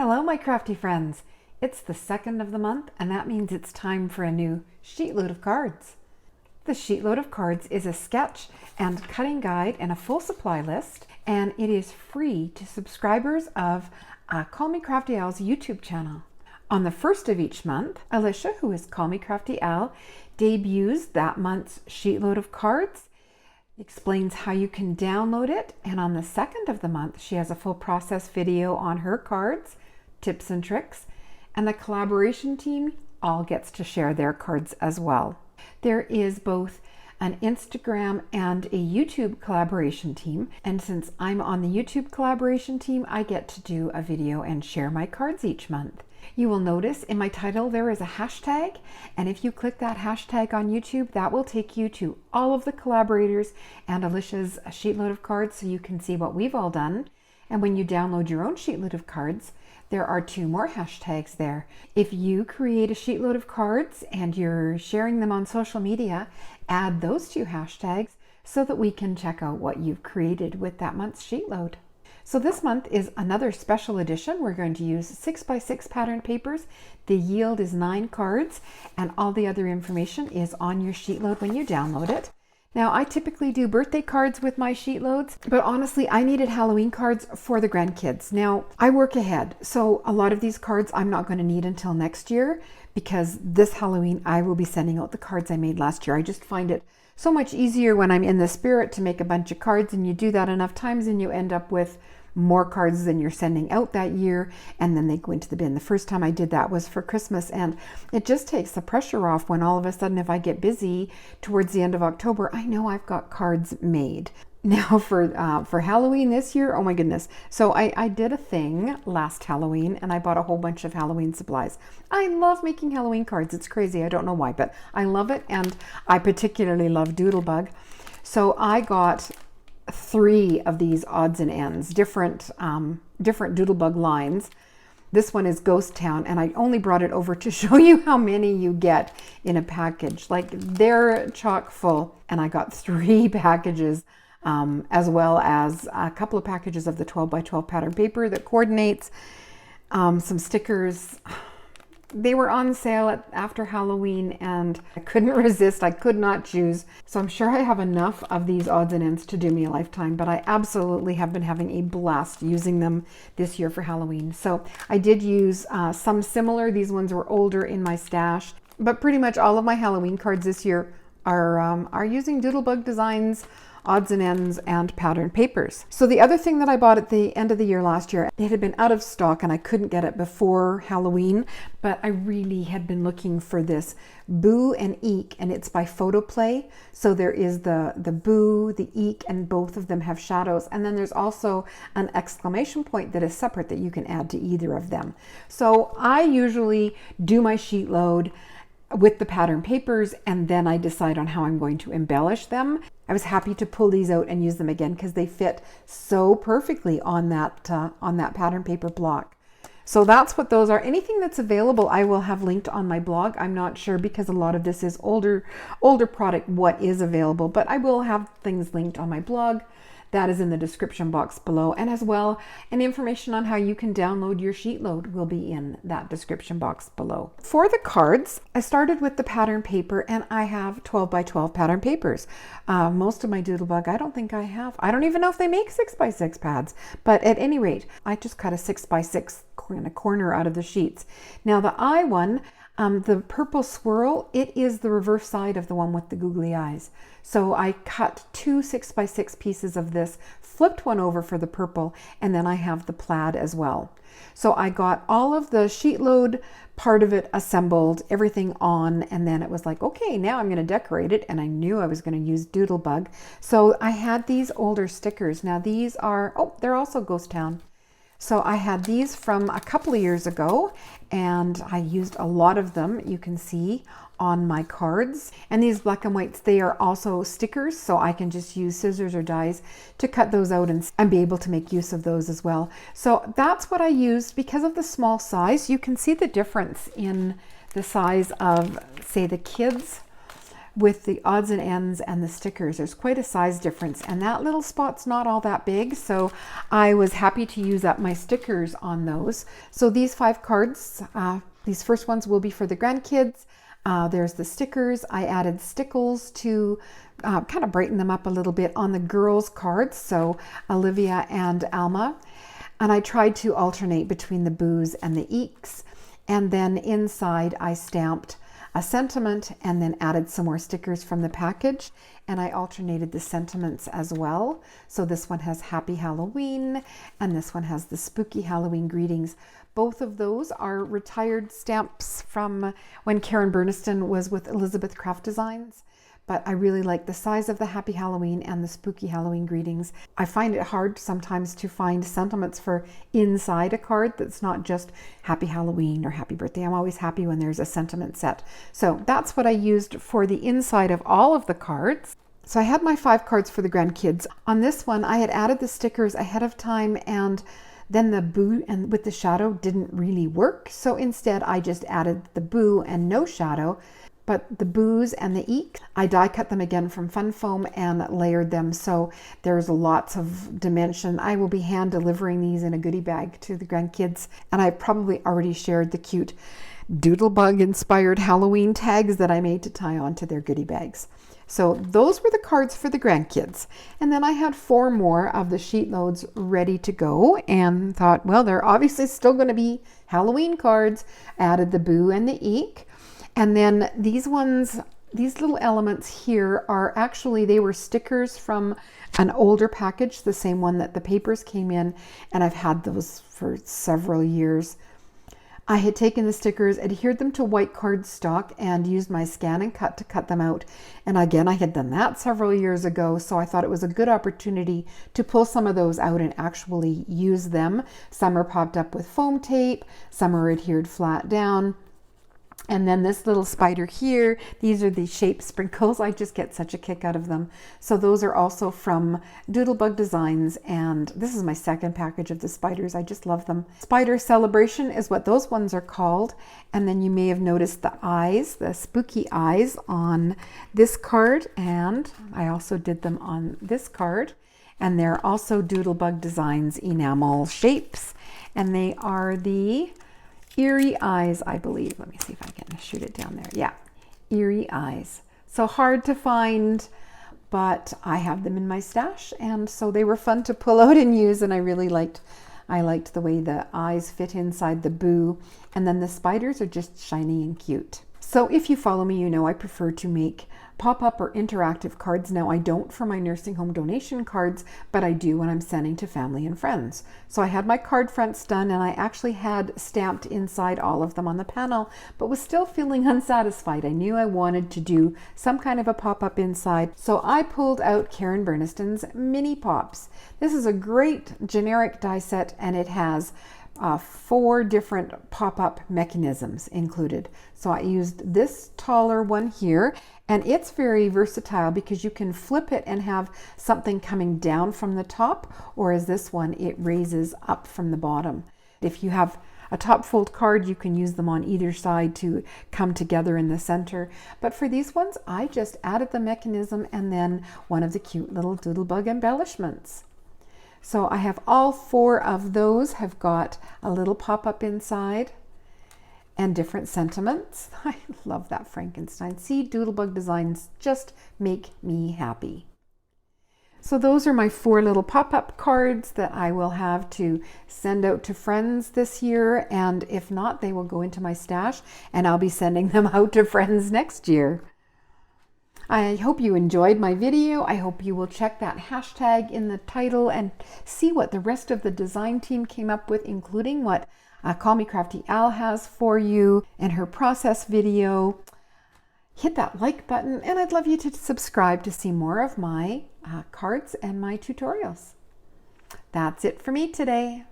Hello, my crafty friends. It's the 2nd of the month, and that means it's time for a new Sheetload of Cards. The Sheetload of Cards is a sketch and cutting guide and a full supply list, and it is free to subscribers of Call Me Crafty Al's YouTube channel. On the 1st of each month, Alicia, who is Call Me Crafty Al, debuts that month's Sheetload of Cards, explains how you can download it, and on the 2nd of the month, she has a full process video on her cards, tips and tricks, and the collaboration team all gets to share their cards as well. There is both an Instagram and a YouTube collaboration team, and since I'm on the YouTube collaboration team, I get to do a video and share my cards each month. You will notice in my title there is a hashtag, and if you click that hashtag on YouTube, that will take you to all of the collaborators and Alicia's Sheetload of Cards so you can see what we've all done. And when you download your own Sheetload of Cards, there are 2 more hashtags there. If you create a Sheetload of Cards and you're sharing them on social media, add those 2 hashtags so that we can check out what you've created with that month's Sheetload. So this month is another special edition. We're going to use 6x6 pattern papers. The yield is 9 cards, and all the other information is on your Sheetload when you download it. Now, I typically do birthday cards with my Sheetloads, but honestly, I needed Halloween cards for the grandkids. Now, I work ahead, so a lot of these cards I'm not going to need until next year, because this Halloween I will be sending out the cards I made last year. I just find it so much easier when I'm in the spirit to make a bunch of cards, and you do that enough times and you end up with more cards than you're sending out that year, and then they go into the bin. The first time I did that was for Christmas, and it just takes the pressure off when all of a sudden, if I get busy towards the end of October, I know I've got cards made. Now for Halloween this year, oh my goodness. So I did a thing last Halloween, and I bought a whole bunch of Halloween supplies. I love making Halloween cards. It's crazy. I don't know why, but I love it, and I particularly love Doodlebug. So I got 3 of these odds and ends, different Doodlebug lines. This one is Ghost Town, and I only brought it over to show you how many you get in a package. Like, they're chock full, and I got 3 packages, as well as a couple of packages of the 12x12 pattern paper that coordinates, some stickers. They were on sale after Halloween, and I couldn't resist. I could not choose. So I'm sure I have enough of these odds and ends to do me a lifetime, but I absolutely have been having a blast using them this year for Halloween. So I did use some similar. These ones were older in my stash, but pretty much all of my Halloween cards this year are using Doodlebug designs, odds and ends, and pattern papers. So the other thing that I bought at the end of the year last year, it had been out of stock and I couldn't get it before Halloween, but I really had been looking for this Boo and Eek, and it's by Photoplay. So there is the Boo, the Eek, and both of them have shadows. And then there's also an exclamation point that is separate that you can add to either of them. So I usually do my Sheetload with the pattern papers, and then I decide on how I'm going to embellish them. I was happy to pull these out and use them again because they fit so perfectly on that pattern paper block. So that's what those are. Anything that's available I will have linked on my blog. I'm not sure, because a lot of this is older product, what is available, but I will have things linked on my blog. That is in the description box below, and as well, and information on how you can download your Sheetload will be in that description box below. For the cards, I started with the pattern paper, and I have 12x12 pattern papers. Most of my Doodlebug, I don't think I have. I don't even know if they make 6x6 pads, but at any rate, I just cut a 6x6 corner out of the sheets. Now the eye one, the purple swirl, it is the reverse side of the one with the googly eyes. So I cut 2 6x6 pieces of this, flipped one over for the purple, and then I have the plaid as well. So I got all of the Sheetload part of it assembled, everything on, and then it was like, okay, now I'm going to decorate it, and I knew I was going to use Doodlebug. So I had these older stickers. Now these are, oh, they're also Ghost Town. So I had these from a couple of years ago, and I used a lot of them, you can see, on my cards. And these black and whites, they are also stickers, so I can just use scissors or dies to cut those out and be able to make use of those as well. So that's what I used. Because of the small size, you can see the difference in the size of, say, the kids with the odds and ends and the stickers. There's quite a size difference, and that little spot's not all that big, so I was happy to use up my stickers on those. So these 5 cards, these first ones will be for the grandkids. There's the stickers. I added stickles to kind of brighten them up a little bit on the girls' cards, so Olivia and Alma. And I tried to alternate between the boos and the eeks. And then inside I stamped a sentiment and then added some more stickers from the package. And I alternated the sentiments as well. So this one has Happy Halloween and this one has the Spooky Halloween Greetings. Both of those are retired stamps from when Karen Burniston was with Elizabeth Craft Designs. But I really like the size of the Happy Halloween and the Spooky Halloween Greetings. I find it hard sometimes to find sentiments for inside a card that's not just Happy Halloween or Happy Birthday. I'm always happy when there's a sentiment set. So that's what I used for the inside of all of the cards. So I had my 5 cards for the grandkids. On this one, I had added the stickers ahead of time, and then the boo and with the shadow didn't really work. So instead I just added the boo and no shadow. But the boos and the eek, I die cut them again from Fun Foam and layered them, so there's lots of dimension. I will be hand delivering these in a goodie bag to the grandkids, and I probably already shared the cute Doodlebug inspired Halloween tags that I made to tie onto their goodie bags. So those were the cards for the grandkids. And then I had 4 more of the sheet loads ready to go and thought, well, they're obviously still going to be Halloween cards. Added the boo and the eek. And then these ones, these little elements here are actually, they were stickers from an older package, the same one that the papers came in, and I've had those for several years. I had taken the stickers, adhered them to white cardstock, and used my scan and cut to cut them out. And again, I had done that several years ago, so I thought it was a good opportunity to pull some of those out and actually use them. Some are popped up with foam tape, some are adhered flat down. And then this little spider here, these are the shape sprinkles. I just get such a kick out of them. So those are also from Doodlebug Designs, and this is my 2nd package of the spiders. I just love them. Spider Celebration is what those ones are called. And then you may have noticed the eyes, the spooky eyes on this card, and I also did them on this card. And they're also Doodlebug Designs enamel shapes, and they are the Eerie Eyes, I believe. Let me see if I can shoot it down there. Yeah, Eerie Eyes. So hard to find, but I have them in my stash, and so they were fun to pull out and use, and I liked the way the eyes fit inside the boo, and then the spiders are just shiny and cute. So if you follow me, you know I prefer to make pop-up or interactive cards. Now I don't for my nursing home donation cards, but I do when I'm sending to family and friends. So I had my card fronts done, and I actually had stamped inside all of them on the panel, but was still feeling unsatisfied. I knew I wanted to do some kind of a pop-up inside, so I pulled out Karen Burniston's Mini Pops. This is a great generic die set, and it has 4 different pop-up mechanisms included. So I used this taller one here, and it's very versatile because you can flip it and have something coming down from the top, or as this one, it raises up from the bottom. If you have a top fold card, you can use them on either side to come together in the center. But for these ones, I just added the mechanism and then one of the cute little Doodlebug embellishments. So I have all 4 of those have got a little pop-up inside and different sentiments. I love that Frankenstein. See, Doodlebug Designs just make me happy. So those are my 4 little pop-up cards that I will have to send out to friends this year, and if not, they will go into my stash and I'll be sending them out to friends next year. I hope you enjoyed my video. I hope you will check that hashtag in the title and see what the rest of the design team came up with, including what Call Me Crafty Al has for you in her process video. Hit that like button, and I'd love you to subscribe to see more of my cards and my tutorials. That's it for me today.